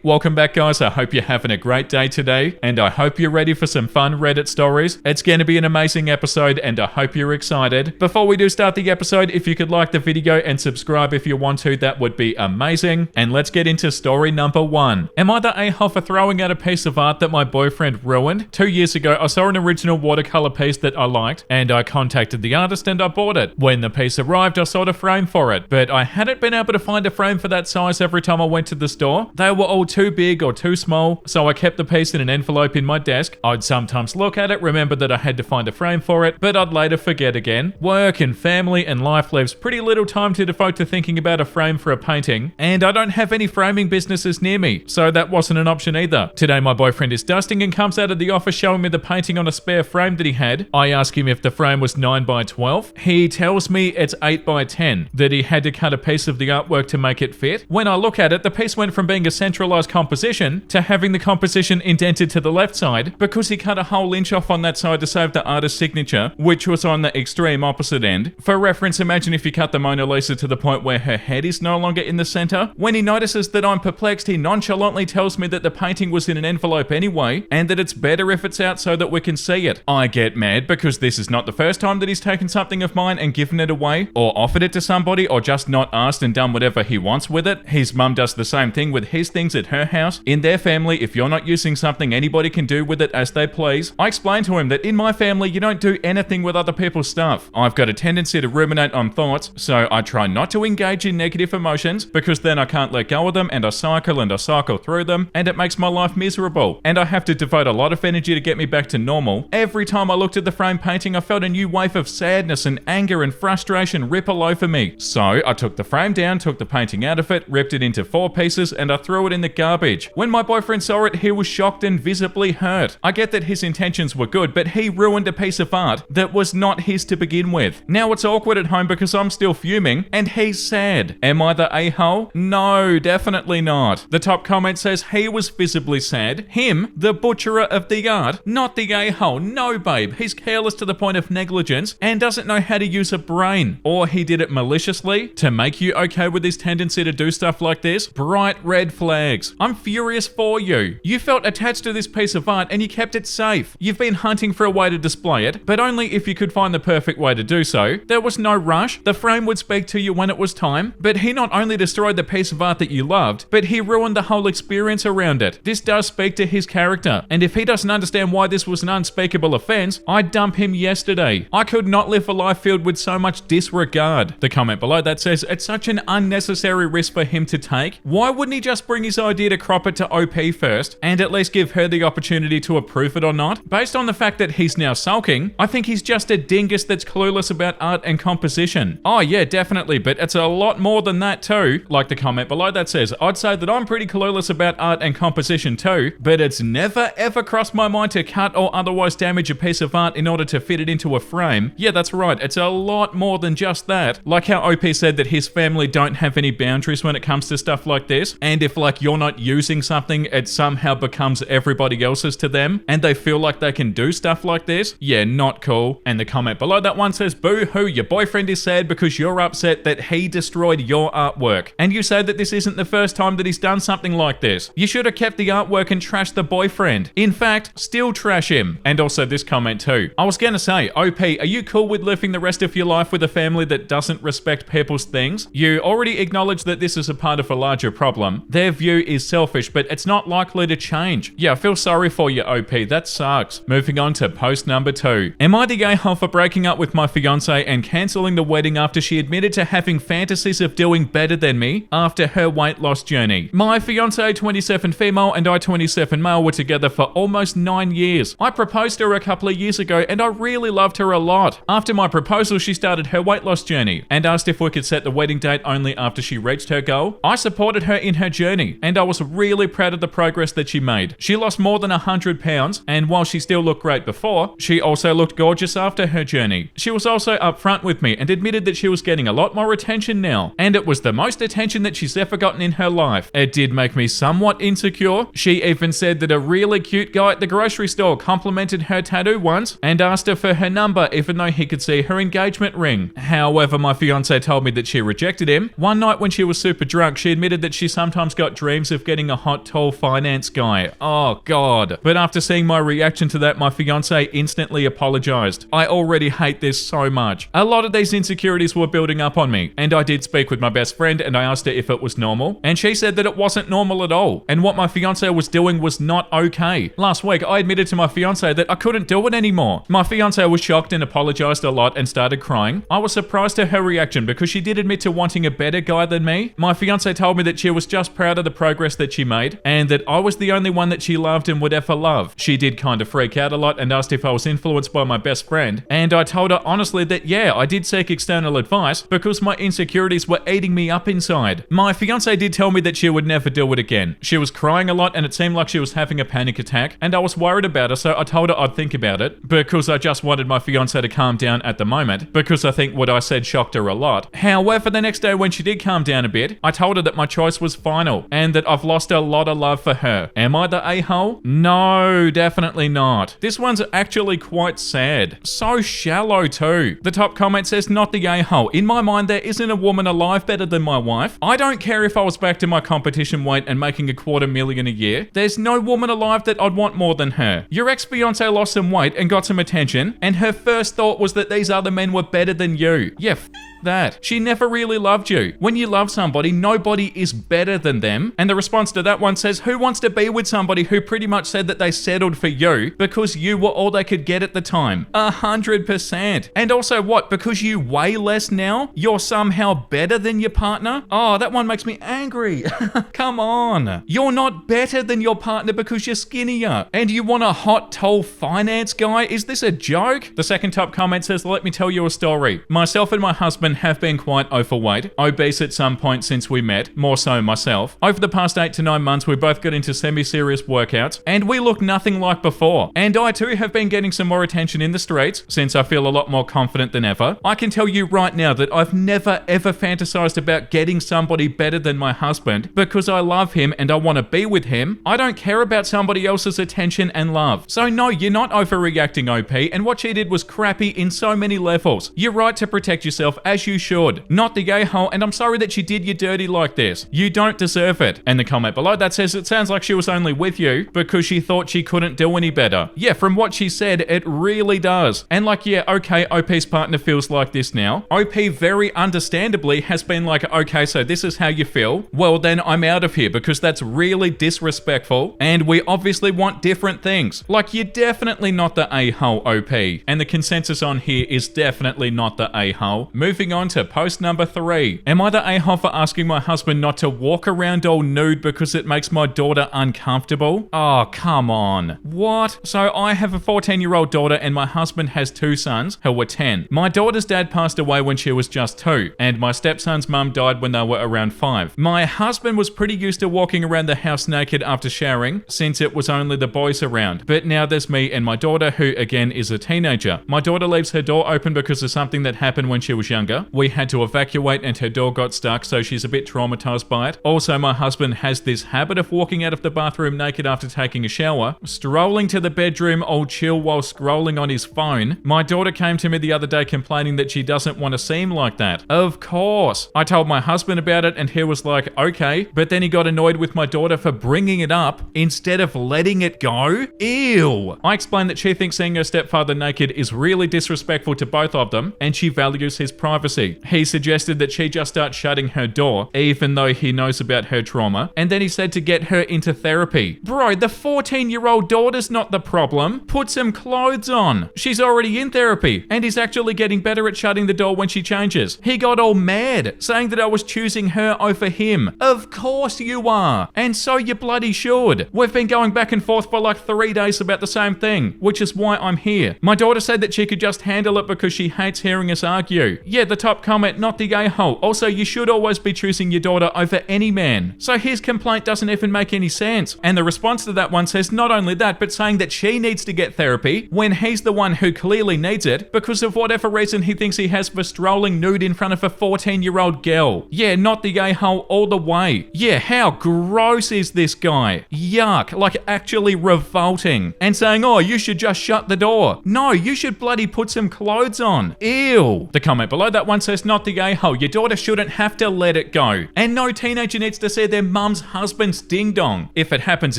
Welcome back, guys. I hope you're having a great day today, and I hope you're ready for some fun Reddit stories. It's going to be an amazing episode, and I hope you're excited. Before we do start the episode, if you could like the video and subscribe if you want to, that would be amazing. And let's get into story number 1. Am I the a-hole for throwing out a piece of art that my boyfriend ruined? 2 years ago, I saw an original watercolor piece that I liked, and I contacted the artist and I bought it. When the piece arrived, I sought a frame for it, but I hadn't been able to find a frame for that size every time I went to the store. They were all too big or too small, so I kept the piece in an envelope in my desk. I'd sometimes look at it, remember that I had to find a frame for it, but I'd later forget again. Work and family and life leaves pretty little time to devote to thinking about a frame for a painting, and I don't have any framing businesses near me, so that wasn't an option either. Today my boyfriend is dusting and comes out of the office showing me the painting on a spare frame that he had. I ask him if the frame was 9 by 12. He tells me it's 8 by 10, that he had to cut a piece of the artwork to make it fit. When I look at it, the piece went from being a centralized composition to having the composition indented to the left side because he cut a whole inch off on that side to save the artist's signature, which was on the extreme opposite end. For reference, imagine if you cut the Mona Lisa to the point where her head is no longer in the center. When he notices that I'm perplexed, he nonchalantly tells me that the painting was in an envelope anyway, and that it's better if it's out so that we can see it. I get mad because this is not the first time that he's taken something of mine and given it away, or offered it to somebody, or just not asked and done whatever he wants with it. His mum does the same thing with his things at her house. In their family, if you're not using something, anybody can do with it as they please. I explained to him that in my family, you don't do anything with other people's stuff. I've got a tendency to ruminate on thoughts, so I try not to engage in negative emotions because then I can't let go of them and I cycle through them, and it makes my life miserable. And I have to devote a lot of energy to get me back to normal. Every time I looked at the frame painting, I felt a new wave of sadness and anger and frustration ripple over me. So I took the frame down, took the painting out of it, ripped it into 4 pieces, and I threw it in the garbage. When my boyfriend saw it, he was shocked and visibly hurt. I get that his intentions were good, but he ruined a piece of art that was not his to begin with. Now it's awkward at home because I'm still fuming, and he's sad. Am I the a-hole? No, definitely not. The top comment says he was visibly sad. Him, the butcherer of the art, not the a-hole. No, babe. He's careless to the point of negligence and doesn't know how to use a brain. Or he did it maliciously to make you okay with his tendency to do stuff like this. Bright red flags. I'm furious for you. You felt attached to this piece of art and you kept it safe. You've been hunting for a way to display it, but only if you could find the perfect way to do so. There was no rush. The frame would speak to you when it was time, but he not only destroyed the piece of art that you loved, but he ruined the whole experience around it. This does speak to his character, and if he doesn't understand why this was an unspeakable offense, I'd dump him yesterday. I could not live a life filled with so much disregard. The comment below that says, it's such an unnecessary risk for him to take. Why wouldn't he just bring his idea to crop it to OP first and at least give her the opportunity to approve it or not? Based on the fact that he's now sulking, I think he's just a dingus that's clueless about art and composition. Oh yeah, definitely, but it's a lot more than that too. Like the comment below that says, I'd say that I'm pretty clueless about art and composition too, but it's never ever crossed my mind to cut or otherwise damage a piece of art in order to fit it into a frame. Yeah, that's right, it's a lot more than just that. Like how OP said that his family don't have any boundaries when it comes to stuff like this, and if like you're not using something, it somehow becomes everybody else's to them, and they feel like they can do stuff like this. Yeah, not cool. And the comment below that one says, boo-hoo, your boyfriend is sad because you're upset that he destroyed your artwork. And you say that this isn't the first time that he's done something like this. You should have kept the artwork and trashed the boyfriend. In fact, still trash him. And also this comment too. I was gonna say, OP, are you cool with living the rest of your life with a family that doesn't respect people's things? You already acknowledge that this is a part of a larger problem. Their view is selfish, but it's not likely to change. Yeah, I feel sorry for you, OP. That sucks. Moving on to post number 2. Am I the a-hole for breaking up with my fiance and cancelling the wedding after she admitted to having fantasies of doing better than me after her weight loss journey? My fiance, 27 female, and I, 27 male, were together for almost 9 years. I proposed to her a couple of years ago and I really loved her a lot. After my proposal, she started her weight loss journey and asked if we could set the wedding date only after she reached her goal. I supported her in her journey and I was really proud of the progress that she made. She lost more than 100 pounds, and while she still looked great before, she also looked gorgeous after her journey. She was also upfront with me and admitted that she was getting a lot more attention now, and it was the most attention that she's ever gotten in her life. It did make me somewhat insecure. She even said that a really cute guy at the grocery store complimented her tattoo once and asked her for her number even though he could see her engagement ring. However, my fiance told me that she rejected him. One night when she was super drunk, she admitted that she sometimes got dreams dreams of getting a hot, tall finance guy. Oh god. But after seeing my reaction to that, my fiance instantly apologized. I already hate this so much. A lot of these insecurities were building up on me, and I did speak with my best friend and I asked her if it was normal, and she said that it wasn't normal at all, and what my fiance was doing was not okay. Last week, I admitted to my fiance that I couldn't do it anymore. My fiance was shocked and apologized a lot and started crying. I was surprised at her reaction because she did admit to wanting a better guy than me. My fiance told me that she was just proud of the progress that she made and that I was the only one that she loved and would ever love. She did kind of freak out a lot and asked if I was influenced by my best friend, and I told her honestly that yeah, I did seek external advice because my insecurities were eating me up inside. My fiance did tell me that she would never do it again. She was crying a lot and it seemed like she was having a panic attack, and I was worried about her, so I told her I'd think about it because I just wanted my fiance to calm down at the moment because I think what I said shocked her a lot. However, the next day when she did calm down a bit, I told her that my choice was final and that I've lost a lot of love for her. Am I the a-hole? No, definitely not. This one's actually quite sad. So shallow too. The top comment says, not the a-hole. In my mind, there isn't a woman alive better than my wife. I don't care if I was back to my competition weight and making $250,000 a year. There's no woman alive that I'd want more than her. Your ex-fiance lost some weight and got some attention, and her first thought was that these other men were better than you. Yeah, that. She never really loved you. When you love somebody, nobody is better than them. And the response to that one says, who wants to be with somebody who pretty much said that they settled for you because you were all they could get at the time? 100%. And also what? Because you weigh less now, you're somehow better than your partner? Oh, that one makes me angry. Come on. You're not better than your partner because you're skinnier. And you want a hot, tall finance guy? Is this a joke? The second top comment says, let me tell you a story. Myself and my husband have been quite overweight, obese at some point since we met, more so myself. Over the past 8 to 9 months, we both got into semi-serious workouts, and we look nothing like before. And I too have been getting some more attention in the streets, since I feel a lot more confident than ever. I can tell you right now that I've never ever fantasized about getting somebody better than my husband, because I love him and I want to be with him. I don't care about somebody else's attention and love. So no, you're not overreacting, OP, and what she did was crappy in so many levels. You're right to protect yourself as you should. Not the a-hole, and I'm sorry that she did you dirty like this. You don't deserve it. And the comment below that says, it sounds like she was only with you because she thought she couldn't do any better. Yeah, from what she said, it really does. And like, yeah, okay, OP's partner feels like this now. OP very understandably has been like, okay, so this is how you feel. Well, then I'm out of here because that's really disrespectful, and we obviously want different things. Like, you're definitely not the a-hole, OP. And the consensus on here is definitely not the a-hole. Moving on to post number 3. Am I the a-hole for asking my husband not to walk around all nude because it makes my daughter uncomfortable? Oh, come on. What? So I have a 14-year-old daughter and my husband has 2 sons who were 10. My daughter's dad passed away when she was just 2, and my stepson's mum died when they were around 5. My husband was pretty used to walking around the house naked after showering, since it was only the boys around. But now there's me and my daughter, who again is a teenager. My daughter leaves her door open because of something that happened when she was younger. We had to evacuate and her door got stuck, so she's a bit traumatized by it. Also, my husband has this habit of walking out of the bathroom naked after taking a shower, strolling to the bedroom all chill while scrolling on his phone. My daughter came to me the other day complaining that she doesn't want to see him like that. Of course. I told my husband about it and he was like, okay, but then he got annoyed with my daughter for bringing it up instead of letting it go. Ew. I explained that she thinks seeing her stepfather naked is really disrespectful to both of them and she values his privacy. He suggested that she just start shutting her door, even though he knows about her trauma, and then he said to get her into therapy. Bro, the 14-year-old daughter's not the problem. Put some clothes on. She's already in therapy, and he's actually getting better at shutting the door when she changes. He got all mad, saying that I was choosing her over him. Of course you are, and so you bloody should. We've been going back and forth for like 3 days about the same thing, which is why I'm here. My daughter said that she could just handle it because she hates hearing us argue. Yeah, the top comment, not the a-hole. Also, you should always be choosing your daughter over any man. So his complaint doesn't even make any sense. And the response to that one says not only that, but saying that she needs to get therapy when he's the one who clearly needs it because of whatever reason he thinks he has for strolling nude in front of a 14-year-old girl. Yeah, not the a-hole all the way. Yeah, how gross is this guy? Yuck, like actually revolting. And saying, oh, you should just shut the door. No, you should bloody put some clothes on. Ew. The comment below that one says, not the a-hole. Your daughter shouldn't have to let it go. And no teenager needs to see their mum's husband's ding-dong. If it happens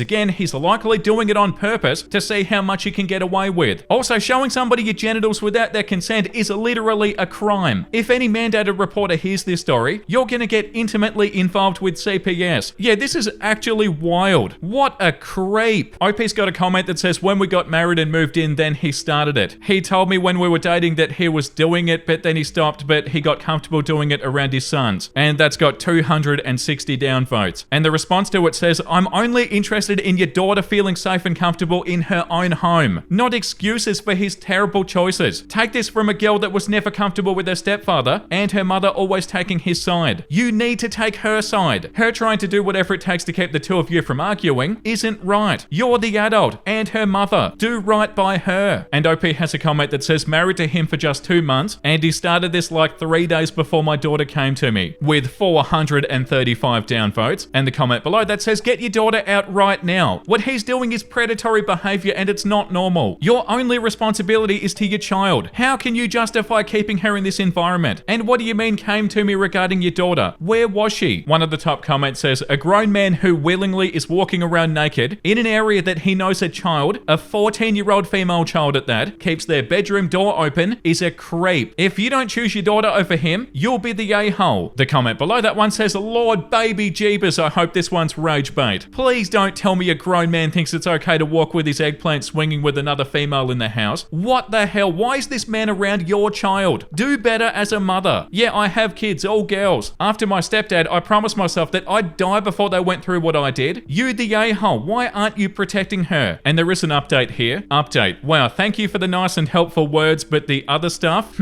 again, he's likely doing it on purpose to see how much he can get away with. Also, showing somebody your genitals without their consent is literally a crime. If any mandated reporter hears this story, you're gonna get intimately involved with CPS. Yeah, this is actually wild. What a creep. OP's got a comment that says, when we got married and moved in, then he started it. He told me when we were dating that he was doing it, but then he stopped, but he got comfortable doing it around his sons. And that's got 260 downvotes. And the response to it says, I'm only interested in your daughter feeling safe and comfortable in her own home, not excuses for his terrible choices. Take this from a girl that was never comfortable with her stepfather and her mother always taking his side. You need to take her side. Her trying to do whatever it takes to keep the two of you from arguing isn't right. You're the adult and her mother. Do right by her. And OP has a comment that says, married to him for just 2 months and he started this like 3 days before my daughter came to me, with 435 downvotes. And the comment below that says, get your daughter out right now. What he's doing is predatory behavior and it's not normal. Your only responsibility is to your child. How can you justify keeping her in this environment? And what do you mean came to me regarding your daughter? Where was she? One of the top comments says, a grown man who willingly is walking around naked in an area that he knows a child, a 14-year-old female child at that, keeps their bedroom door open, is a creep. If you don't choose your daughter over him, you'll be the a-hole. The comment below that one says, Lord baby jeebus, I hope this one's rage bait. Please don't tell me a grown man thinks it's okay to walk with his eggplant swinging with another female in the house. What the hell? Why is this man around your child? Do better as a mother. Yeah, I have kids, all girls. After my stepdad, I promised myself that I'd die before they went through what I did. You the a-hole, why aren't you protecting her? And there is an update here. Update. Wow, thank you for the nice and helpful words, but the other stuff?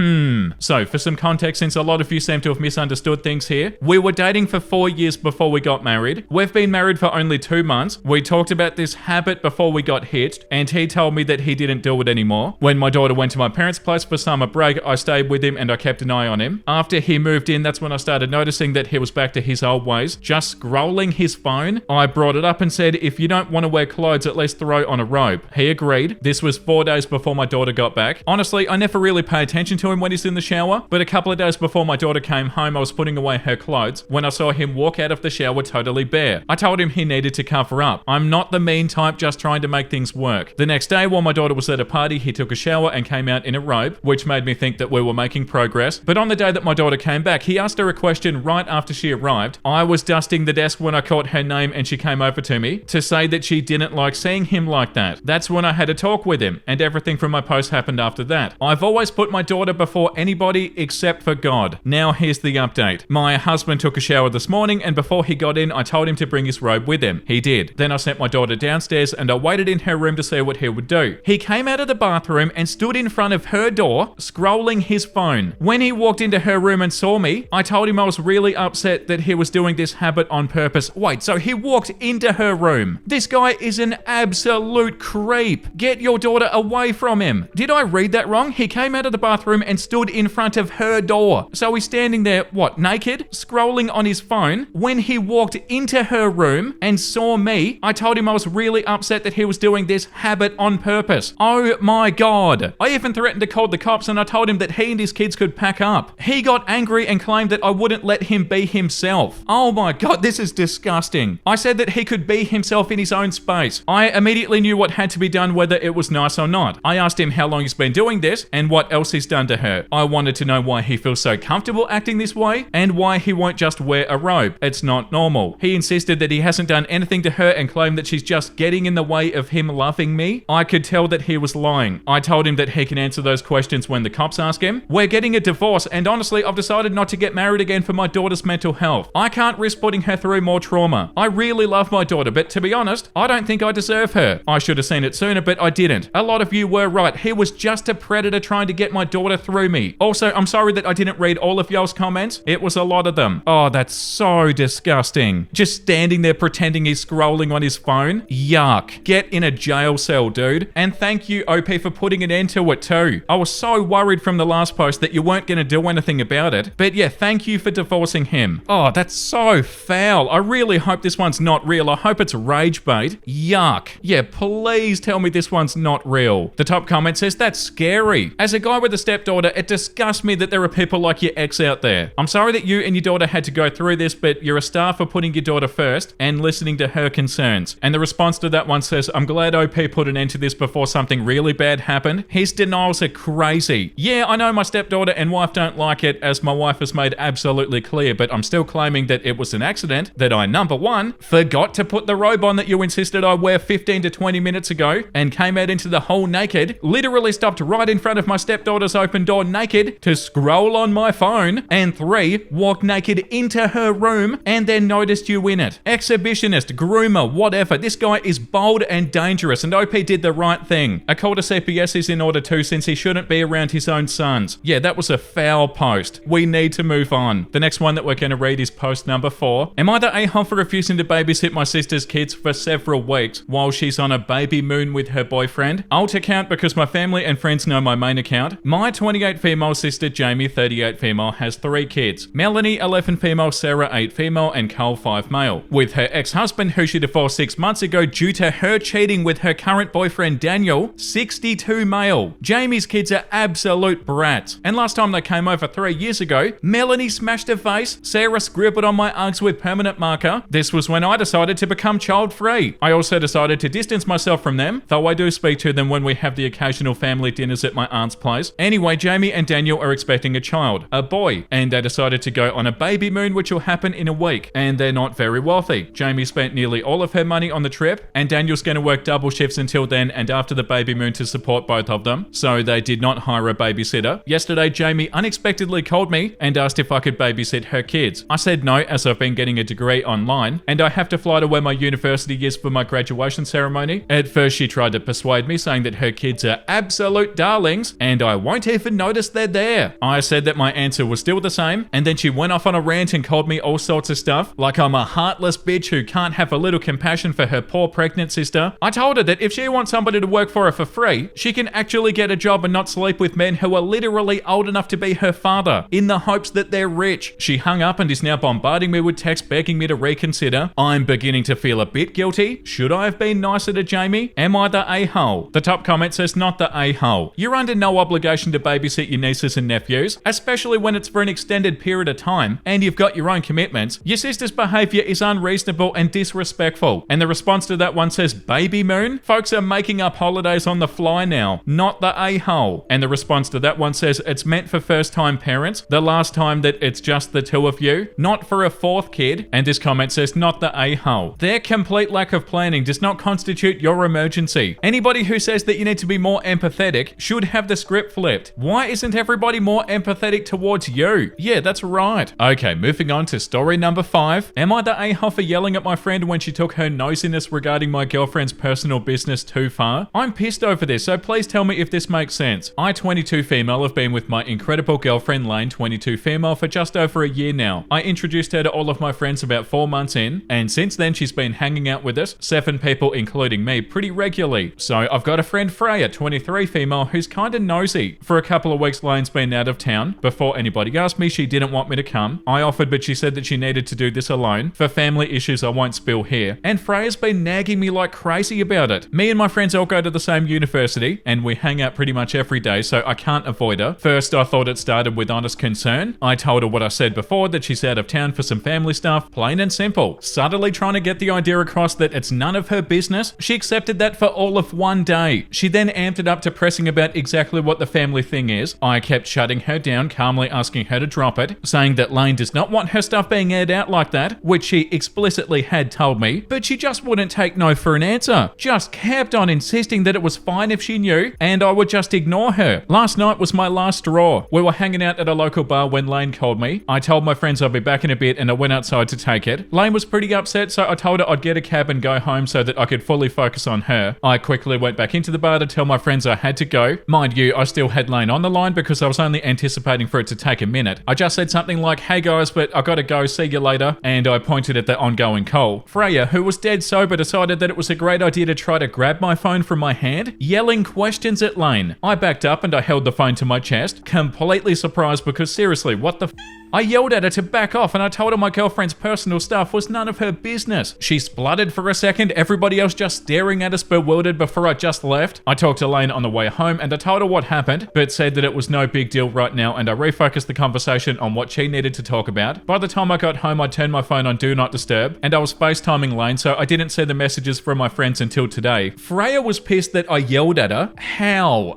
So, for some context, since a lot of you seem to have misunderstood things here, we were dating for 4 years before we got married. We've been married for only 2 months. We talked about this habit before we got hitched, and he told me that he didn't do it anymore. When my daughter went to my parents' place for summer break, I stayed with him and I kept an eye on him. After he moved in, that's when I started noticing that he was back to his old ways, just scrolling his phone. I brought it up and said, if you don't want to wear clothes, at least throw on a robe. He agreed. This was 4 days before my daughter got back. Honestly, I never really pay attention to him when he's in the shower, but a couple of days before my daughter came home, I was putting away her clothes when I saw him walk out of the shower totally bare. I told him he needed to cover up. I'm not the mean type just trying to make things work. The next day, while my daughter was at a party, he took a shower and came out in a robe, which made me think that we were making progress. But on the day that my daughter came back, he asked her a question right after she arrived. I was dusting the desk when I caught her name and she came over to me to say that she didn't like seeing him like that. That's when I had a talk with him, and everything from my post happened after that. I've always put my daughter before anybody except for God. Now here's the update. My husband took a shower this morning, and before he got in, I told him to bring his robe with him. He did. Then I sent my daughter downstairs and I waited in her room to see what he would do. He came out of the bathroom and stood in front of her door, scrolling his phone. When he walked into her room and saw me, I told him I was really upset that he was doing this habit on purpose. Wait, so he walked into her room. This guy is an absolute creep. Get your daughter away from him. Did I read that wrong? He came out of the bathroom and stood in front of her door. So he's standing there, what, naked? Scrolling on his phone. When he walked into her room and saw me, I told him I was really upset that he was doing this habit on purpose. Oh my God. I even threatened to call the cops and I told him that he and his kids could pack up. He got angry and claimed that I wouldn't let him be himself. Oh my God, this is disgusting. I said that he could be himself in his own space. I immediately knew what had to be done, whether it was nice or not. I asked him how long he's been doing this and what else he's done to her. I wanted to know why he feels so comfortable acting this way and why he won't just wear a robe. It's not normal. He insisted that he hasn't done anything to her and claimed that she's just getting in the way of him loving me. I could tell that he was lying. I told him that he can answer those questions when the cops ask him. We're getting a divorce, and honestly, I've decided not to get married again for my daughter's mental health. I can't risk putting her through more trauma. I really love my daughter, but to be honest, I don't think I deserve her. I should have seen it sooner, but I didn't. A lot of you were right. He was just a predator trying to get my daughter through me. Also, I'm sorry that I didn't read all of y'all's comments. It was a lot of them. Oh, that's so disgusting. Just standing there pretending he's scrolling on his phone. Yuck. Get in a jail cell, dude. And thank you, OP, for putting an end to it too. I was so worried from the last post that you weren't going to do anything about it. But yeah, thank you for divorcing him. Oh, that's so foul. I really hope this one's not real. I hope it's rage bait. Yuck. Yeah, please tell me this one's not real. The top comment says, that's scary. As a guy with a stepdaughter, it disgusts me that there there are people like your ex out there. I'm sorry that you and your daughter had to go through this, but you're a star for putting your daughter first and listening to her concerns. And the response to that one says, I'm glad OP put an end to this before something really bad happened. His denials are crazy. Yeah, I know my stepdaughter and wife don't like it, as my wife has made absolutely clear, but I'm still claiming that it was an accident, that I, number one, forgot to put the robe on that you insisted I wear 15 to 20 minutes ago, and came out into the hall naked, literally stopped right in front of my stepdaughter's open door naked to scroll on my phone, and 3, walked naked into her room and then noticed you in it. Exhibitionist, groomer, whatever. This guy is bold and dangerous, and OP did the right thing. A call to CPS is in order too, since he shouldn't be around his own sons. Yeah, that was a foul post. We need to move on. The next one that we're going to read is post number 4. Am I the a-hole for refusing to babysit my sister's kids for several weeks while she's on a baby moon with her boyfriend? Alt account because my family and friends know my main account. My 28 female sister Jamie, 38 female, has 3 kids. Melanie, 11 female, Sarah, 8 female, and Carl, 5 male. With her ex-husband, who she divorced 6 months ago due to her cheating with her current boyfriend Daniel, 62 male. Jamie's kids are absolute brats. And last time they came over 3 years ago, Melanie smashed her face, Sarah scribbled on my Uggs with permanent marker. This was when I decided to become child-free. I also decided to distance myself from them, though I do speak to them when we have the occasional family dinners at my aunt's place. Anyway, Jamie and Daniel are expecting a child, a boy, and they decided to go on a baby moon, which will happen in a week, and they're not very wealthy. Jamie spent nearly all of her money on the trip, and Daniel's going to work double shifts until then and after the baby moon to support both of them, so they did not hire a babysitter. Yesterday, Jamie unexpectedly called me and asked if I could babysit her kids. I said no, as I've been getting a degree online, and I have to fly to where my university is for my graduation ceremony. At first, she tried to persuade me, saying that her kids are absolute darlings, and I won't even notice they're there. I said that my answer was still the same, and then she went off on a rant and called me all sorts of stuff, like I'm a heartless bitch who can't have a little compassion for her poor pregnant sister. I told her that if she wants somebody to work for her for free, she can actually get a job and not sleep with men who are literally old enough to be her father, in the hopes that they're rich. She hung up and is now bombarding me with texts begging me to reconsider. I'm beginning to feel a bit guilty. Should I have been nicer to Jamie? Am I the a-hole? The top comment says not the a-hole. You're under no obligation to babysit your nieces and nephews, especially when it's for an extended period of time and you've got your own commitments. Your sister's behavior is unreasonable and disrespectful. And the response to that one says, baby moon? Folks are making up holidays on the fly now, not the a-hole. And the response to that one says, it's meant for first-time parents. The last time that it's just the two of you, not for a 4th kid. And this comment says, not the a-hole. Their complete lack of planning does not constitute your emergency. Anybody who says that you need to be more empathetic should have the script flipped. Why isn't everybody more empathetic towards you? Yeah, that's right. Okay, moving on to story number 5. Am I the a-hole for yelling at my friend when she took her nosiness regarding my girlfriend's personal business too far? I'm pissed over this, so please tell me if this makes sense. I, 22 female, have been with my incredible girlfriend Lane, 22 female, for just over a year now. I introduced her to all of my friends about 4 months in, and since then she's been hanging out with us, 7 people including me, pretty regularly. So I've got a friend Freya, 23 female, who's kinda nosy. For a couple of weeks Lane's been out of town. Before anybody asked me, she didn't want me to come. I offered, but she said that she needed to do this alone. For family issues I won't spill here. And Freya's been nagging me like crazy about it. Me and my friends all go to the same university, and we hang out pretty much every day, so I can't avoid her. First I thought it started with honest concern. I told her what I said before, that she's out of town for some family stuff, plain and simple. Subtly trying to get the idea across that it's none of her business. She accepted that for all of one day. She then amped it up to pressing about exactly what the family thing is. I kept shutting her down, calmly asking her to drop it, saying that Lane does not want her stuff being aired out like that, which she explicitly had told me, but she just wouldn't take no for an answer. Just kept on insisting that it was fine if she knew, and I would just ignore her. Last night was my last straw. We were hanging out at a local bar when Lane called me. I told my friends I'd be back in a bit, and I went outside to take it. Lane was pretty upset, so I told her I'd get a cab and go home so that I could fully focus on her. I quickly went back into the bar to tell my friends I had to go. Mind you, I still had Lane on the line because I was only anticipating for it to take a minute. I just said something like, hey guys, but I gotta go, see you later, and I pointed at the ongoing call. Freya, who was dead sober, decided that it was a great idea to try to grab my phone from my hand, yelling questions at Lane. I backed up and I held the phone to my chest, completely surprised because seriously, what the I yelled at her to back off and I told her my girlfriend's personal stuff was none of her business. She spluttered for a second, everybody else just staring at us bewildered before I just left. I talked to Lane on the way home and I told her what happened, but said that it was no big deal right now and I refocused the conversation on what she needed to talk about. By the time I got home, I turned my phone on Do Not Disturb and I was FaceTiming Lane, so I didn't see the messages from my friends until today. Freya was pissed that I yelled at her. How?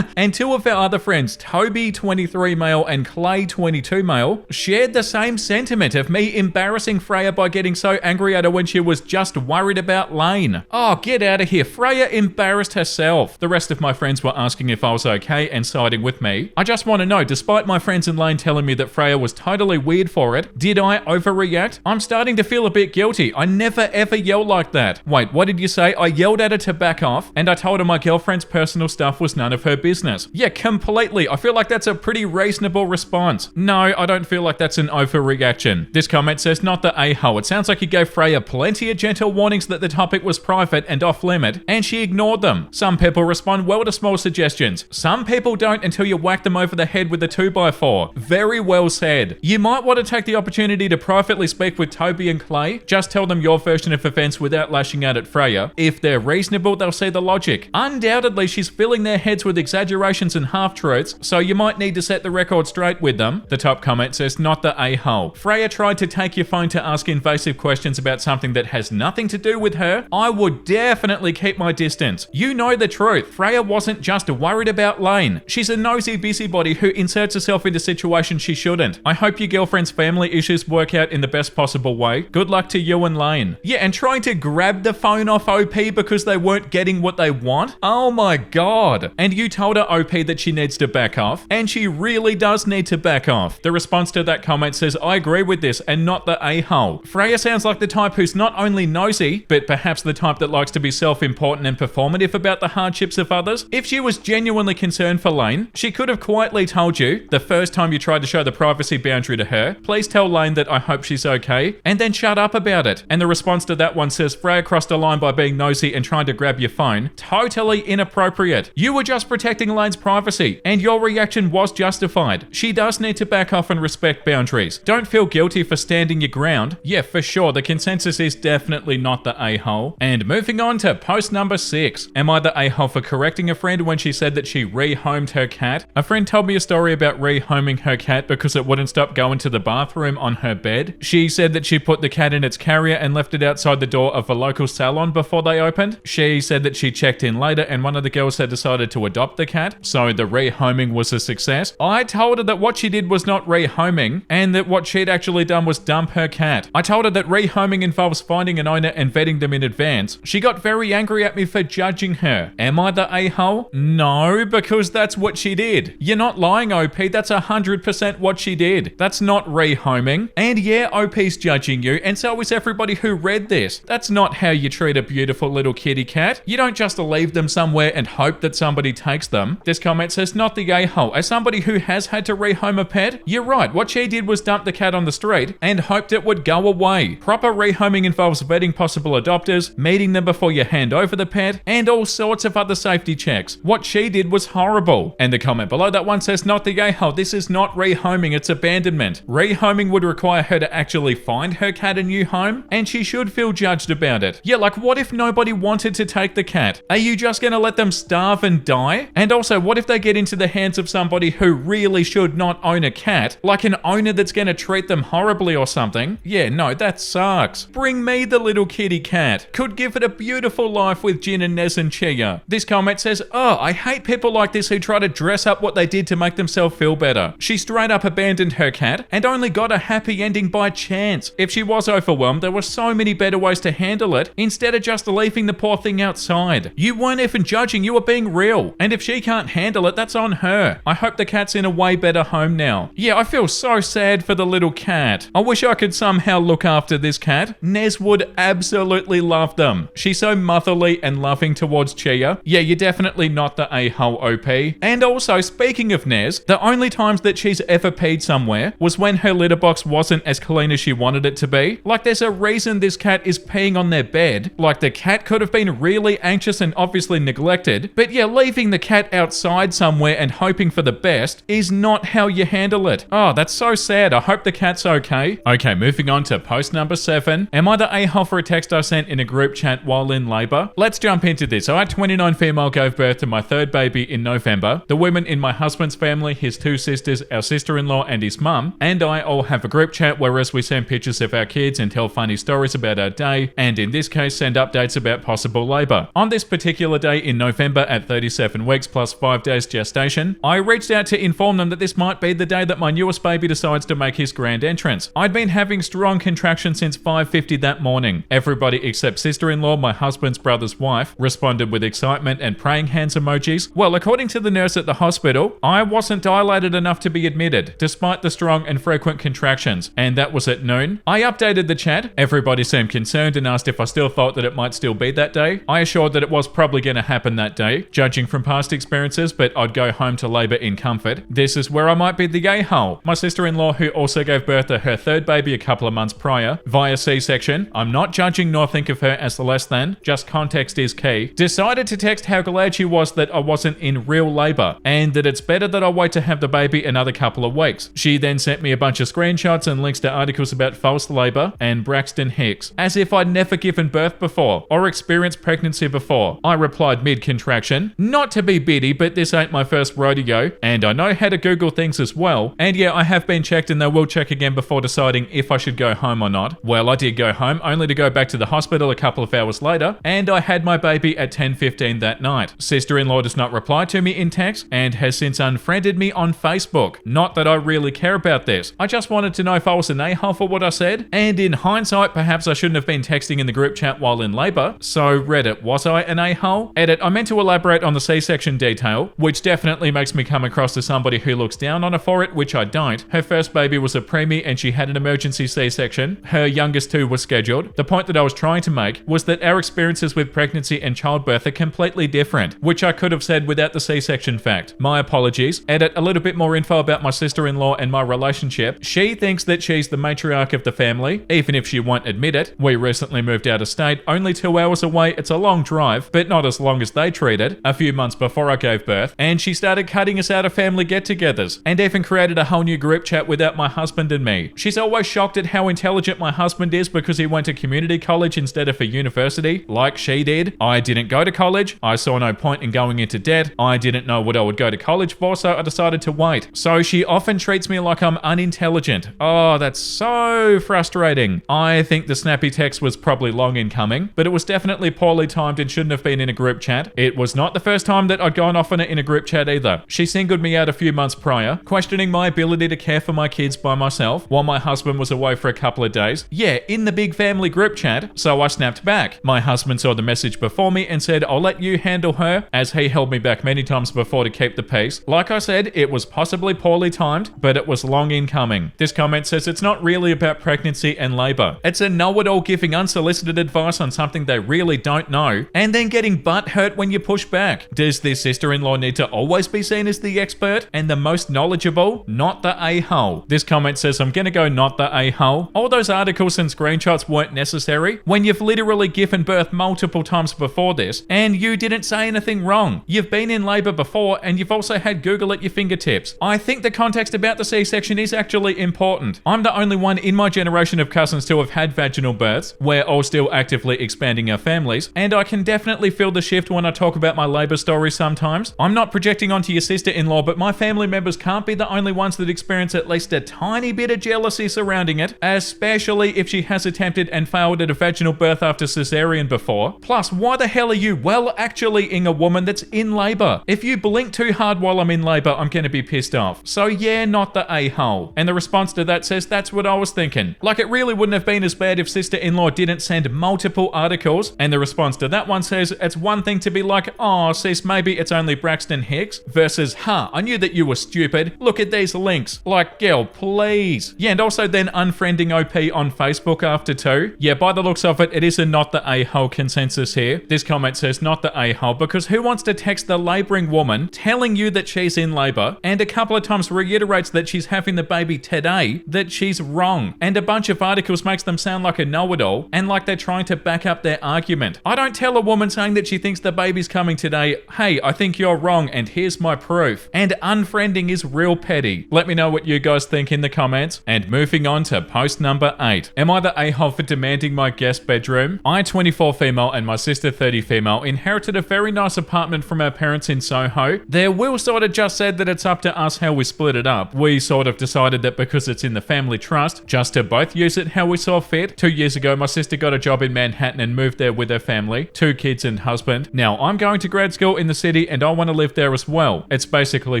And two of our other friends, Toby 23 male and Clay 22 male, shared the same sentiment of me embarrassing Freya by getting so angry at her when she was just worried about Lane. Oh, get out of here. Freya embarrassed herself. The rest of my friends were asking if I was okay and siding with me. I just want to know, despite my friends and Lane telling me that Freya was totally weird for it, did I overreact? I'm starting to feel a bit guilty. I never ever yell like that. Wait, what did you say? I yelled at her to back off and I told her my girlfriend's personal stuff was none of her business. Yeah, completely. I feel like that's a pretty reasonable response. No, I don't feel like that's an overreaction. This comment says, not the a-hole. It sounds like you gave Freya plenty of gentle warnings that the topic was private and off limit, and she ignored them. Some people respond well to small suggestions. Some people don't until you whack them over the head with a 2x4. Very well said. You might want to take the opportunity to privately speak with Toby and Clay. Just tell them your version of events without lashing out at Freya. If they're reasonable, they'll see the logic. Undoubtedly, she's filling their heads with exaggerations and half-truths, so you might need to set the record straight with them. The top comment says, not the a-hole. Freya tried to take your phone to ask invasive questions about something that has nothing to do with her. I would definitely keep my distance. You know the truth. Freya wasn't just worried about Lane. She's a nosy busybody who inserts herself into situations she shouldn't. I hope your girlfriend's family issues work out in the best possible way. Good luck to you and Lane. Yeah, and trying to grab the phone off OP because they weren't getting what they want? Oh my god. And you told her OP that she needs to back off, and she really does need to back off. The response to that comment says, I agree with this and not the a-hole. Freya sounds like the type who's not only nosy, but perhaps the type that likes to be self-important and performative about the hardships of others. If she was genuinely concerned for Lane, she could have quietly told you the first time you tried to show the privacy boundary to her, please tell Lane that I hope she's okay, and then shut up about it. And the response to that one says, Freya crossed a line by being nosy and trying to grab your phone. Totally inappropriate. You were just protecting Lane's privacy, and your reaction was justified. She does need to back off and respect boundaries. Don't feel guilty for standing your ground. Yeah, for sure, the consensus is definitely not the a-hole. And moving on to post number 6. Am I the a-hole for correcting a friend when she said that she rehomed her cat? A friend told me a story about rehoming her cat because it wouldn't stop going to the bathroom on her bed. She said that she put the cat in its carrier and left it outside the door of a local salon before they opened. She said that she checked in later and one of the girls had decided to adopt the cat, so the rehoming was a success. I told her that what she did was not rehoming and that what she'd actually done was dump her cat. I told her that rehoming involves finding an owner and vetting them in advance. She got very angry at me for judging her. Am I the a-hole? No, because that's what she did. You're not lying, OP. That's 100% what she did. That's not rehoming. And yeah, OP's judging you, and so is everybody who read this. That's not how you treat a beautiful little kitty cat. You don't just leave them somewhere and hope that somebody takes them. This comment says, not the a-hole. As somebody who has had to rehome a pet, you're right. What she did was dump the cat on the street and hoped it would go away. Proper rehoming involves vetting possible adopters, meeting them before you hand over the pet, and all sorts of other safety checks. What she did was horrible. And the comment below that one says, not the a-hole. This is not rehoming, it's abandonment. Rehoming would require her to actually find her cat a new home, and she should feel judged about it. Yeah, like what if nobody wanted to take the cat? Are you just gonna let them starve and die? And also, what if they get into the hands of somebody who really should not own a cat, like an owner that's gonna treat them horribly or something? Yeah, no, that sucks. Bring me the little kitty cat. Could give it a beautiful life with Jin and Nez and Chia. This comment says, oh, I hate people like this who try to dress up what they did to make themselves feel better. She straight up abandoned her cat and only got a happy ending by chance. If she was overwhelmed, there were so many better ways to handle it instead of just leaving the poor thing outside. You weren't even judging, you were being real. And if she can't handle it, that's on her. I hope the cat's in a way better home now. Yeah, I feel so sad for the little cat. I wish I could somehow look after this cat. Nez would absolutely love them. She's so motherly and loving towards Chia. Yeah, you're definitely not the a-hole, OP. And also, speaking of Nez, the only times that she's ever peed somewhere was when her litter box wasn't as clean as she wanted it to be. Like, there's a reason this cat is peeing on their bed. Like, the cat could have been really anxious and obviously neglected. But yeah, leaving the cat outside somewhere and hoping for the best is not how you handle it. Oh, that's so sad. I hope the cat's okay. Okay, moving on to post number 7. Am I the a-hole for a text I sent in a group chat while in labor? Let's jump into this. I, 29 female, gave birth to my third baby in November. The women in my husband's family, his 2 sisters, our sister-in-law and his mum, and I all have a group chat whereas we send pictures of our kids and tell funny stories about our day, and in this case send updates about possible labor. On this particular day in November at 37 weeks plus 5 days gestation, I reached out to inform them that this might be the day that my newest baby decides to make his grand entrance. I'd been having strong contractions since 5:50 that morning. Everybody except sister-in-law, my husband's brother's wife, responded with excitement and praying hands emojis. Well, according to the nurse at the hospital, I wasn't dilated enough to be admitted, despite the strong and frequent contractions, and that was at noon. I updated the chat. Everybody seemed concerned and asked if I still thought that it might still be that day. I assured that it was probably going to happen that day, judging from past experiences, but I'd go home to labor in comfort. This is where I might be the a-hole. My sister-in-law, who also gave birth to her third baby a couple of months prior, via C-section, I'm not judging nor think of her as less than, just context is key, decided to text how glad she was that I wasn't in real labor, and that it's better that I wait to have the baby another couple of weeks. She then sent me a bunch of screenshots and links to articles about false labor and Braxton Hicks, as if I'd never given birth before, or experienced pregnancy before. I replied mid-contraction, not to be bitty, but this ain't my first rodeo, and I know how to Google things as well, and yeah, I have been checked and they will check again before deciding if I should go home or not. Well, I did go home, only to go back to the hospital a couple of hours later, and I had my baby at 10:15 that night. Sister-in-law does not reply to me in text, and has since unfriended me on Facebook. Not that I really care about this. I just wanted to know if I was an a-hole for what I said, and in hindsight, perhaps I shouldn't have been texting in the group chat while in labor. So Reddit, was I an a-hole? Edit, I meant to elaborate on the C-section detail, which definitely makes me come across as somebody who looks down on her for it, which I don't. Her first baby was a preemie and she had an emergency C-section. Her youngest 2 were scheduled. The point that I was trying to make was that our experiences with pregnancy and childbirth are completely different, which I could have said without the C-section fact. My apologies. Edit, a little bit more info about my sister-in-law and my relationship. She thinks that she's the matriarch of the family, even if she won't admit it. We recently moved out of state, only 2 hours away. It's a long drive, but not as long as they treated, a few months before I gave birth, and she started cutting us out of family get-togethers, and even created a whole new group chat without my husband and me. She's always shocked at how intelligent my husband is because he went to community college instead of a university, like she did. I didn't go to college. I saw no point in going into debt. I didn't know what I would go to college for, so I decided to wait. So she often treats me like I'm unintelligent. Oh, that's so frustrating. I think the snappy text was probably long in coming, but it was definitely poorly timed and shouldn't have been in a group chat. It was not the first time that I'd gone off on it in a group chat either. She singled me out a few months prior, questioning my ability to care for my kids by myself while my husband was away for a couple of days. Yeah, in the big family group chat, so I snapped back. My husband saw the message before me and said, I'll let you handle her, as he held me back many times before to keep the peace. Like I said, it was possibly poorly timed, but it was long in coming. This comment says it's not really about pregnancy and labor. It's a know-it-all giving unsolicited advice on something they really don't know, and then getting butt hurt when you push back. Does this sister-in-law need to always be seen as the expert and the most knowledgeable? Not the a-hole. This comment says I'm gonna go not the a-hole. All those articles and screenshots weren't necessary when you've literally given birth multiple times before this, and you didn't say anything wrong. You've been in labor before, and you've also had Google at your fingertips. I think the context about the C-section is actually important. I'm the only one in my generation of cousins to have had vaginal births. We're all still actively expanding our families, and I can definitely feel the shift when I talk about my labor stories sometimes. I'm not projecting onto your sister-in-law, but my family members can't be the only ones that experience at least a tiny bit of jealousy surrounding it, especially if she has attempted and failed at a vaginal birth after cesarean before. Plus, why the hell are you actually-ing a woman that's in labor? If you blink too hard while I'm in labor, I'm gonna be pissed off. So yeah, not the a-hole. And the response to that says that's what I was thinking. Like, it really wouldn't have been as bad if sister-in-law didn't send multiple articles. And the response to that one says it's one thing to be like, oh sis, maybe it's only Braxton Hicks, versus, I knew that you were stupid. Look at these links. Like, girl, please. Yeah, and also then unfriending OP on Facebook after 2. Yeah, by the looks of it, it is a not the a-hole consensus here. This comment says not the a-hole because who wants to text the laboring woman telling you that she's in labor, and a couple of times reiterates that she's having the baby today, that she's wrong, and a bunch of articles makes them sound like a know-it-all and like they're trying to back up their argument. I don't tell a woman saying that she thinks the baby's coming today, hey, I think you're wrong and here's my proof. And unfriending is real petty. Let me know what you guys think in the comments. And moving on to post number 8. Am I the a-hole for demanding my guest bedroom? I, 24 female, and my sister, 30 female, inherited a very nice apartment from our parents in Soho. Their will sort of just said that it's up to us how we split it up. We sort of decided that because it's in the family trust, just to both use it how we saw fit. 2 years ago, my sister got a job in Manhattan and moved there with her family, 2 kids and husband. Now, I'm going to grad school in the city and I want to live there as well. It's basically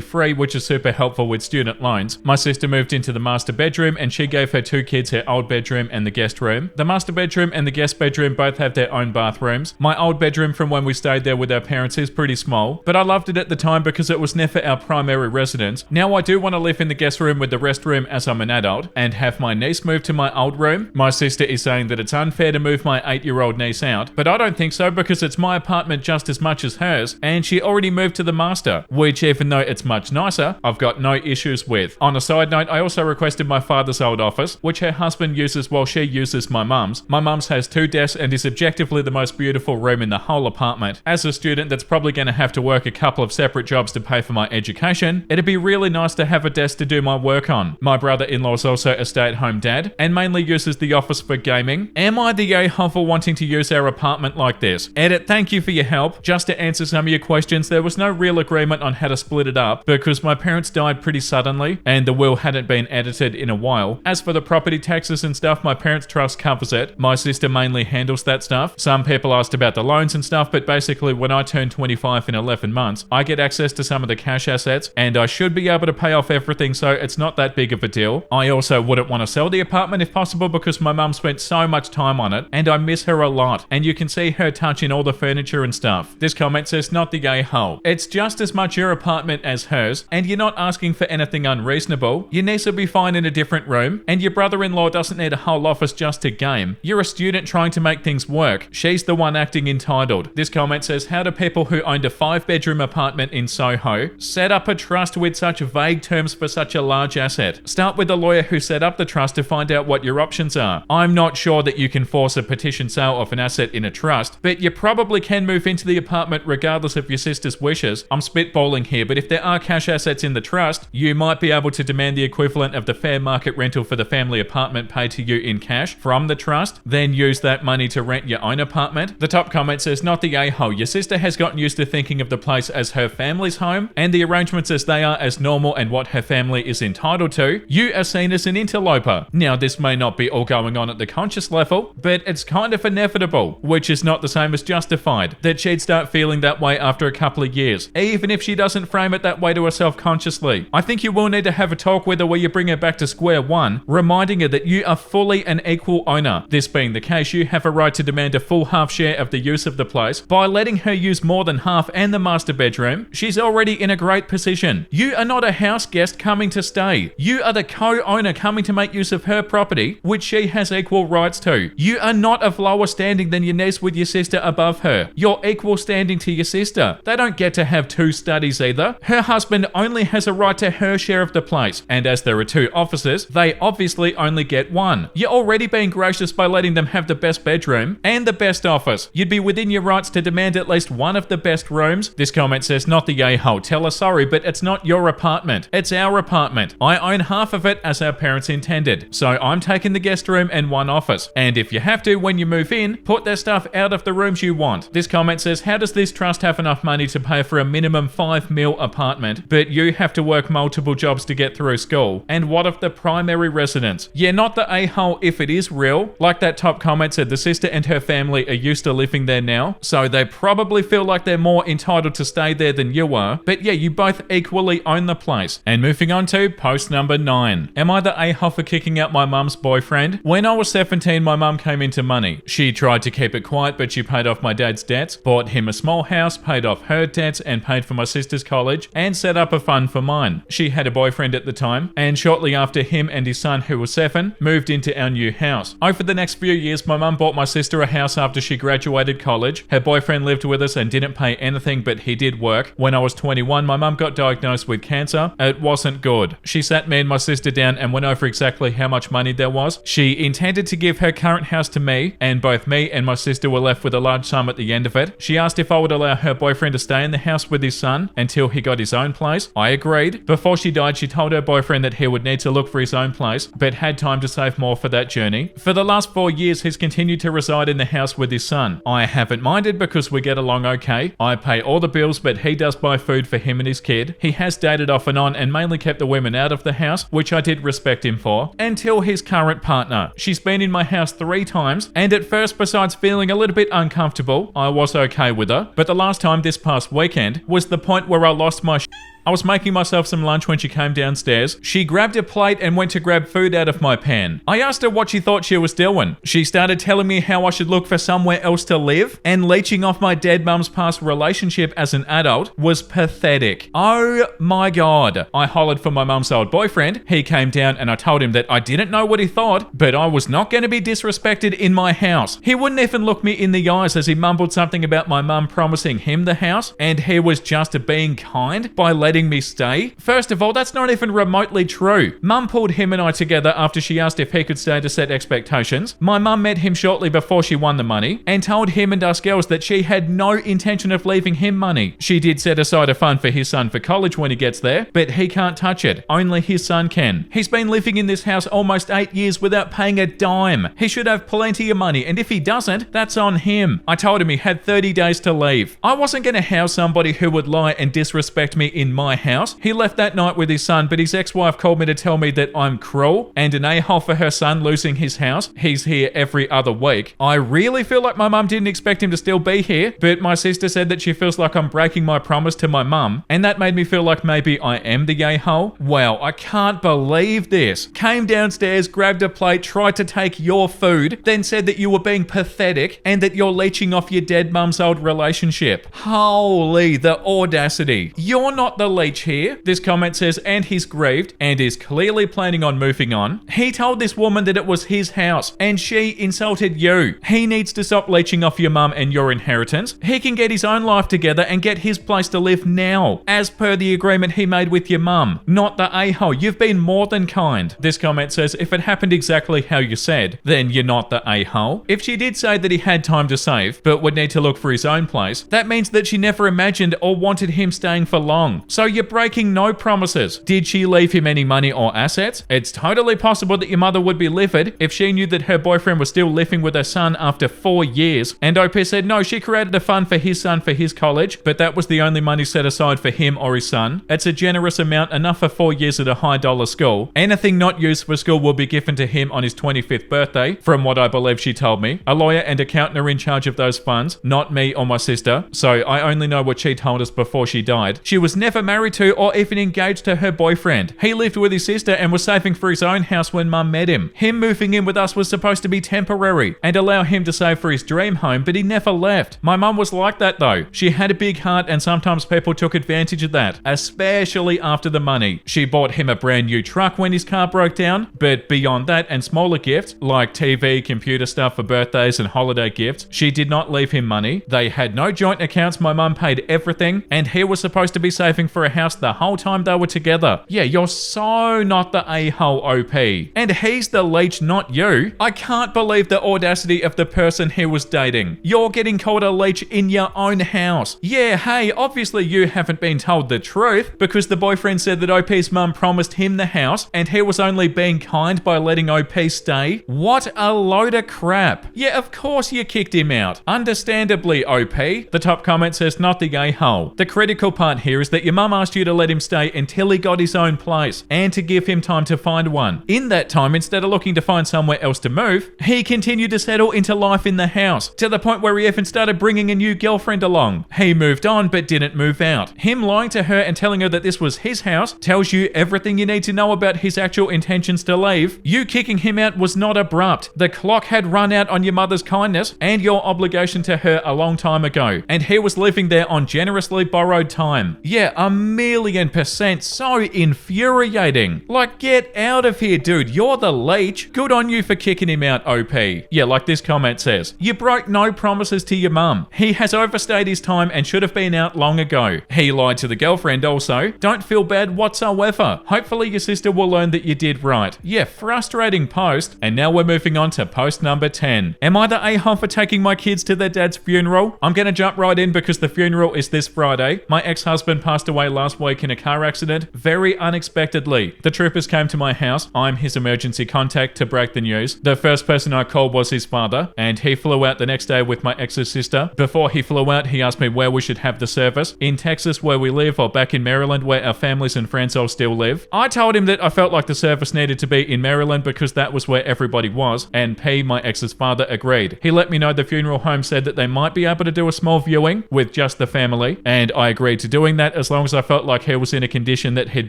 free, which is super helpful with student loans. My sister moved into the master bedroom and she gave her 2 kids her old bedroom and the guest room. The master bedroom and the guest bedroom both have their own bathrooms. My old bedroom from when we stayed there with our parents is pretty small, but I loved it at the time because it was never our primary residence. Now I do want to live in the guest room with the rest room as I'm an adult and have my niece move to my old room. My sister is saying that it's unfair to move my 8-year-old niece out, but I don't think so because it's my apartment just as much as hers and she already moved to the master, which even though it's much nicer, I've got no issues with. On a side note, I also requested my father's old office, which her husband uses while she uses my mum's. My mum's has 2 desks and is objectively the most beautiful room in the whole apartment. As a student that's probably going to have to work a couple of separate jobs to pay for my education, it'd be really nice to have a desk to do my work on. My brother-in-law is also a stay-at-home dad and mainly uses the office for gaming. Am I the a-hole for wanting to use our apartment like this? Edit, thank you for your help. Just to answer some of your questions, there was no real agreement on how to split it up because my parents died pretty suddenly and the will hadn't been edited in a while. As for the property taxes and stuff, my parents' trust covers it. My sister mainly handles that stuff. Some people asked about the loans and stuff, but basically when I turn 25 in 11 months, I get access to some of the cash assets and I should be able to pay off everything, so it's not that big of a deal. I also wouldn't want to sell the apartment if possible because my mum spent so much time on it and I miss her a lot, and you can see her touching all the furniture and stuff. This comment says, not the a-hole. It's just as much your apartment as hers and you're not asking for anything unreasonable. Your niece will be fine in a different room and your brother-in-law doesn't need a whole office just to game. You're a student trying to make things work. She's the one acting entitled. This comment says, how do people who owned a 5-bedroom apartment in Soho set up a trust with such vague terms for such a large asset? Start with the lawyer who set up the trust to find out what your options are. I'm not sure that you can force a petition sale of an asset in a trust, but you probably can move into the apartment regardless of your sister's wishes. I'm spitballing here, but if there are cash assets in the trust, you might be able to demand the equivalent of the fair market rental for the family apartment paid to you in cash from the trust, then use that money to rent your own apartment. The top comment says, not the a-hole. Your sister has gotten used to thinking of the place as her family's home and the arrangements as they are as normal and what her family is entitled to. You are seen as an interloper. Now, this may not be all going on at the conscious level, but it's kind of inevitable, which is not the same as justified, that she'd start feeling that way after a couple of years, even if she doesn't frame it that way to herself consciously. I think you will need to have a talk with her where you bring her back to square one, reminding her that you are fully an equal owner. This being the case, you have a right to demand a full half share of the use of the place by letting her use more than half and the master bedroom. She's already in a great position. You are not a house guest coming to stay. You are the co-owner coming to make use of her property, which she has equal rights to. You are not of lower standing than your niece with your sister above her. You're equal standing to your sister. They don't get to have 2 studies either. Her husband only has a right to her share of the place, and as there are 2 offices, they obviously only get 1. You're already being gracious by letting them have the best bedroom and the best office. You'd be within your rights to demand at least one of the best rooms. This comment says, not the a-hole. Tell her sorry, but it's not your apartment. It's our apartment. I own half of it as our parents intended, so I'm taking the guest room and 1 office. And if you have to, when you move in, put their stuff out of the rooms you want. This comment says, how does this trust have enough money to pay for a minimum 5 mil apartment, but you have to work multiple jobs to get through school? And what of the primary residence? Yeah, not the a-hole if it is real. Like that top comment said, the sister and her family are used to living there now, so they probably feel like they're more entitled to stay there than you are. But yeah, you both equally own the place. And moving on to post number 9. Am I the a-hole for kicking out my mum's boyfriend? When I was 17, my mum came into money. She tried to keep it quiet, but she paid off my dad's debts, bought him a small house, paid off her debts, and paid for my sister's college, and set up a fund for mine. She had a boyfriend at the time, and shortly after, him and his son, who was 7, moved into our new house. Over the next few years, my mum bought my sister a house after she graduated college. Her boyfriend lived with us and didn't pay anything, but he did work. When I was 21, my mum got diagnosed with cancer. It wasn't good. She sat me and my sister down and went over exactly how much money there was. She intended to give her current house to me, and both me and my sister were left with a large sum at the end of it. She asked if I would allow her boyfriend to stay in the house with his son until he got his own place. I agreed. Before she died, she told told her boyfriend that he would need to look for his own place, but had time to save more for that journey. For the last 4 years, he's continued to reside in the house with his son. I haven't minded because we get along okay. I pay all the bills, but he does buy food for him and his kid. He has dated off and on and mainly kept the women out of the house, which I did respect him for, until his current partner. She's been in my house 3 times, and at first, besides feeling a little bit uncomfortable, I was okay with her. But the last time this past weekend was the point where I lost my I was making myself some lunch when she came downstairs. She grabbed a plate and went to grab food out of my pan. I asked her what she thought she was doing. She started telling me how I should look for somewhere else to live, and leeching off my dead mum's past relationship as an adult was pathetic. Oh my god. I hollered for my mum's old boyfriend. He came down and I told him that I didn't know what he thought, but I was not going to be disrespected in my house. He wouldn't even look me in the eyes as he mumbled something about my mum promising him the house, and he was just being kind by letting me stay. First of all, that's not even remotely true. Mum pulled him and I together after she asked if he could stay to set expectations. My mum met him shortly before she won the money and told him and us girls that she had no intention of leaving him money. She did set aside a fund for his son for college when he gets there, but he can't touch it. Only his son can. He's been living in this house almost 8 years without paying a dime. He should have plenty of money, and if he doesn't, that's on him. I told him he had 30 days to leave. I wasn't going to house somebody who would lie and disrespect me in my house. He left that night with his son, but his ex-wife called me to tell me that I'm cruel and an a-hole for her son losing his house. He's here every other week. I really feel like my mum didn't expect him to still be here, but my sister said that she feels like I'm breaking my promise to my mum, and that made me feel like maybe I am the a-hole. Wow, I can't believe this. Came downstairs, grabbed a plate, tried to take your food, then said that you were being pathetic and that you're leeching off your dead mum's old relationship. Holy, the audacity. You're not the leech here. This comment says, and he's grieved and is clearly planning on moving on. He told this woman that it was his house and she insulted you. He needs to stop leeching off your mum and your inheritance. He can get his own life together and get his place to live now, as per the agreement he made with your mum, not the a-hole. You've been more than kind. This comment says, if it happened exactly how you said, then you're not the a-hole. If she did say that he had time to save, but would need to look for his own place, that means that she never imagined or wanted him staying for long. So you're breaking no promises. Did she leave him any money or assets? It's totally possible that your mother would be livid if she knew that her boyfriend was still living with her son after 4 years. And OP said no, she created a fund for his son for his college, but that was the only money set aside for him or his son. It's a generous amount, enough for 4 years at a high dollar school. Anything not used for school will be given to him on his 25th birthday, from what I believe she told me. A lawyer and accountant are in charge of those funds, not me or my sister, so I only know what she told us before she died. She was never married to or even engaged to her boyfriend. He lived with his sister and was saving for his own house when mum met him. Him moving in with us was supposed to be temporary and allow him to save for his dream home, but he never left. My mum was like that though. She had a big heart and sometimes people took advantage of that, especially after the money. She bought him a brand new truck when his car broke down, but beyond that and smaller gifts like TV, computer stuff for birthdays and holiday gifts, she did not leave him money. They had no joint accounts. My mum paid everything and he was supposed to be saving for a house the whole time they were together. Yeah, you're so not the a-hole OP. And he's the leech, not you. I can't believe the audacity of the person he was dating. You're getting called a leech in your own house. Yeah, hey, obviously you haven't been told the truth because the boyfriend said that OP's mum promised him the house and he was only being kind by letting OP stay. What a load of crap. Yeah, of course you kicked him out. Understandably, OP. The top comment says, not the a-hole. The critical part here is that your mum asked you to let him stay until he got his own place and to give him time to find one. In that time, instead of looking to find somewhere else to move, he continued to settle into life in the house to the point where he even started bringing a new girlfriend along. He moved on but didn't move out. Him lying to her and telling her that this was his house tells you everything you need to know about his actual intentions to leave. You kicking him out was not abrupt. The clock had run out on your mother's kindness and your obligation to her a long time ago, and he was living there on generously borrowed time. Yeah, 1,000,000% so infuriating. Like, get out of here, dude. You're the leech. Good on you for kicking him out, OP. Yeah, like this comment says, you broke no promises to your mum. He has overstayed his time and should have been out long ago. He lied to the girlfriend also. Don't feel bad whatsoever. Hopefully your sister will learn that you did right. Yeah, frustrating post. And now we're moving on to post number 10. Am I the a-hole for taking my kids to their dad's funeral? I'm gonna jump right in because the funeral is this Friday. My ex-husband passed away away last week in a car accident, very unexpectedly. The troopers came to my house. I'm his emergency contact to break the news. The first person I called was his father, and he flew out the next day with my ex's sister. Before he flew out, he asked me where we should have the service, in Texas where we live or back in Maryland where our families and friends all still live. I told him that I felt like the service needed to be in Maryland because that was where everybody was, and P, my ex's father, agreed. He let me know the funeral home said that they might be able to do a small viewing with just the family, and I agreed to doing that as long as I felt like he was in a condition that he'd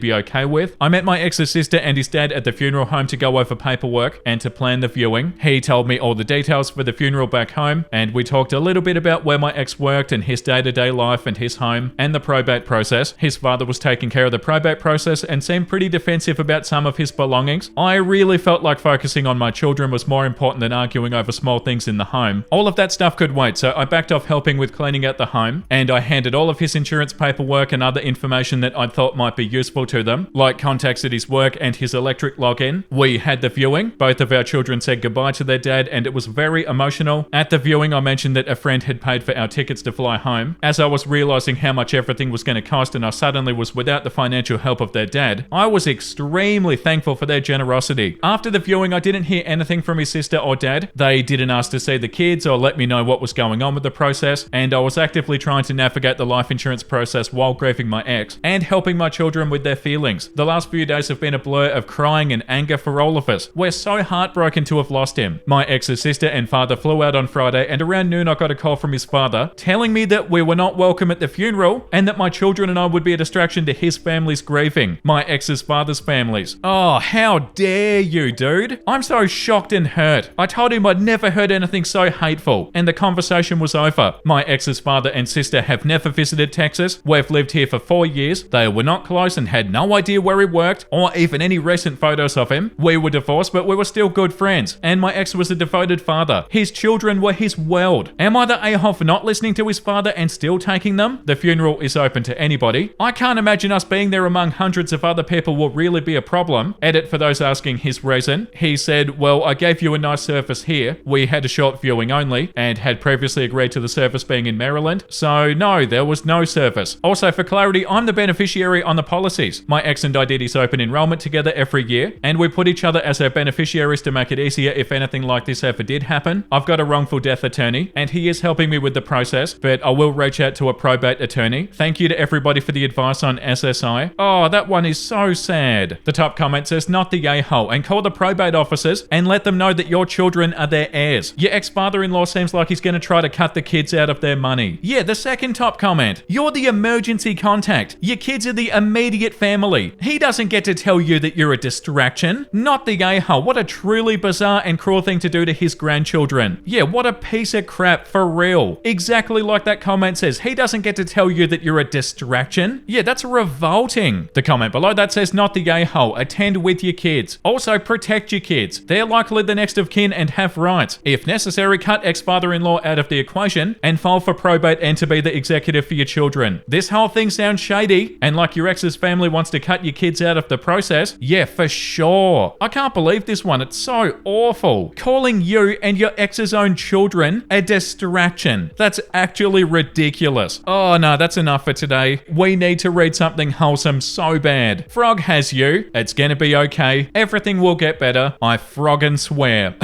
be okay with. I met my ex's sister and his dad at the funeral home to go over paperwork and to plan the viewing. He told me all the details for the funeral back home, and we talked a little bit about where my ex worked and his day-to-day life and his home and the probate process. His father was taking care of the probate process and seemed pretty defensive about some of his belongings. I really felt like focusing on my children was more important than arguing over small things in the home. All of that stuff could wait, so I backed off helping with cleaning out the home, and I handed all of his insurance paperwork and other information that I thought might be useful to them, like contacts at his work and his electric login. We had the viewing. Both of our children said goodbye to their dad, and it was very emotional. At the viewing, I mentioned that a friend had paid for our tickets to fly home. As I was realizing how much everything was going to cost and I suddenly was without the financial help of their dad, I was extremely thankful for their generosity. After the viewing, I didn't hear anything from his sister or dad. They didn't ask to see the kids or let me know what was going on with the process, and I was actively trying to navigate the life insurance process while grieving my ex and helping my children with their feelings. The last few days have been a blur of crying and anger for all of us. We're so heartbroken to have lost him. My ex's sister and father flew out on Friday, and around noon I got a call from his father telling me that we were not welcome at the funeral and that my children and I would be a distraction to his family's grieving, my ex's father's families. Oh, how dare you, dude? I'm so shocked and hurt. I told him I'd never heard anything so hateful, and the conversation was over. My ex's father and sister have never visited Texas. We've lived here for 4 years. They were not close and had no idea where he worked or even any recent photos of him. We were divorced, but we were still good friends, and my ex was a devoted father. His children were his world. Am I the a-hole for not listening to his father and still taking them? The funeral is open to anybody. I can't imagine us being there among hundreds of other people will really be a problem. Edit for those asking his reason. He said, well, I gave you a nice service here. We had a short viewing only and had previously agreed to the service being in Maryland. So no, there was no service. Also, for clarity, I'm the beneficiary on the policies. My ex and I did his open enrollment together every year, and we put each other as our beneficiaries to make it easier if anything like this ever did happen. I've got a wrongful death attorney, and he is helping me with the process, but I will reach out to a probate attorney. Thank you to everybody for the advice on SSI. Oh, that one is so sad. The top comment says, not the a-hole, and call the probate officers and let them know that your children are their heirs. Your ex-father-in-law seems like he's going to try to cut the kids out of their money. Yeah, the second top comment. You're the emergency contact. Your kids are the immediate family. He doesn't get to tell you that you're a distraction. Not the a-hole. What a truly bizarre and cruel thing to do to his grandchildren. Yeah, what a piece of crap, for real. Exactly like that comment says. He doesn't get to tell you that you're a distraction. Yeah, that's revolting. The comment below that says, not the a-hole. Attend with your kids. Also, protect your kids. They're likely the next of kin and have rights. If necessary, cut ex-father-in-law out of the equation and file for probate and to be the executive for your children. This whole thing sounds shady, and like your ex's family wants to cut your kids out of the process. Yeah, for sure. I can't believe this one. It's so awful. Calling you and your ex's own children a distraction. That's actually ridiculous. Oh no, that's enough for today. We need to read something wholesome so bad. Frog has you. It's gonna be okay. Everything will get better. I frog-and swear.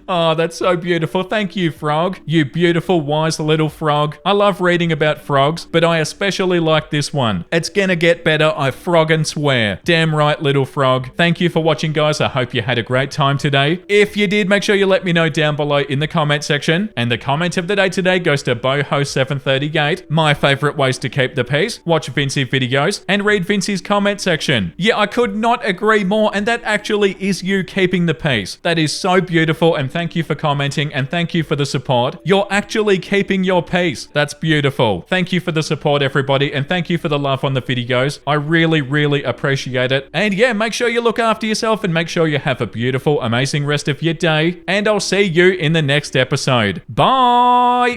Oh, that's so beautiful. Thank you, Frog. You beautiful, wise little frog. I love reading about frogs, but I especially like this one. It's gonna get better. I frog-and swear. Damn right, little frog. Thank you for watching, guys. I hope you had a great time today. If you did, make sure you let me know down below in the comment section. And the comment of the day today goes to Boho738. My favorite ways to keep the peace: watch Vincey videos and read Vincey's comment section. Yeah, I could not agree more, and that actually is you keeping the peace. That is so beautiful, and thank you for commenting, and thank you for the support. You're actually keeping your peace. That's beautiful. Thank you for the support, everybody, and thank you for the love on the videos. I really, really appreciate it. And yeah, make sure you look after yourself and make sure you have a beautiful, amazing rest of your day. And I'll see you in the next episode. Bye!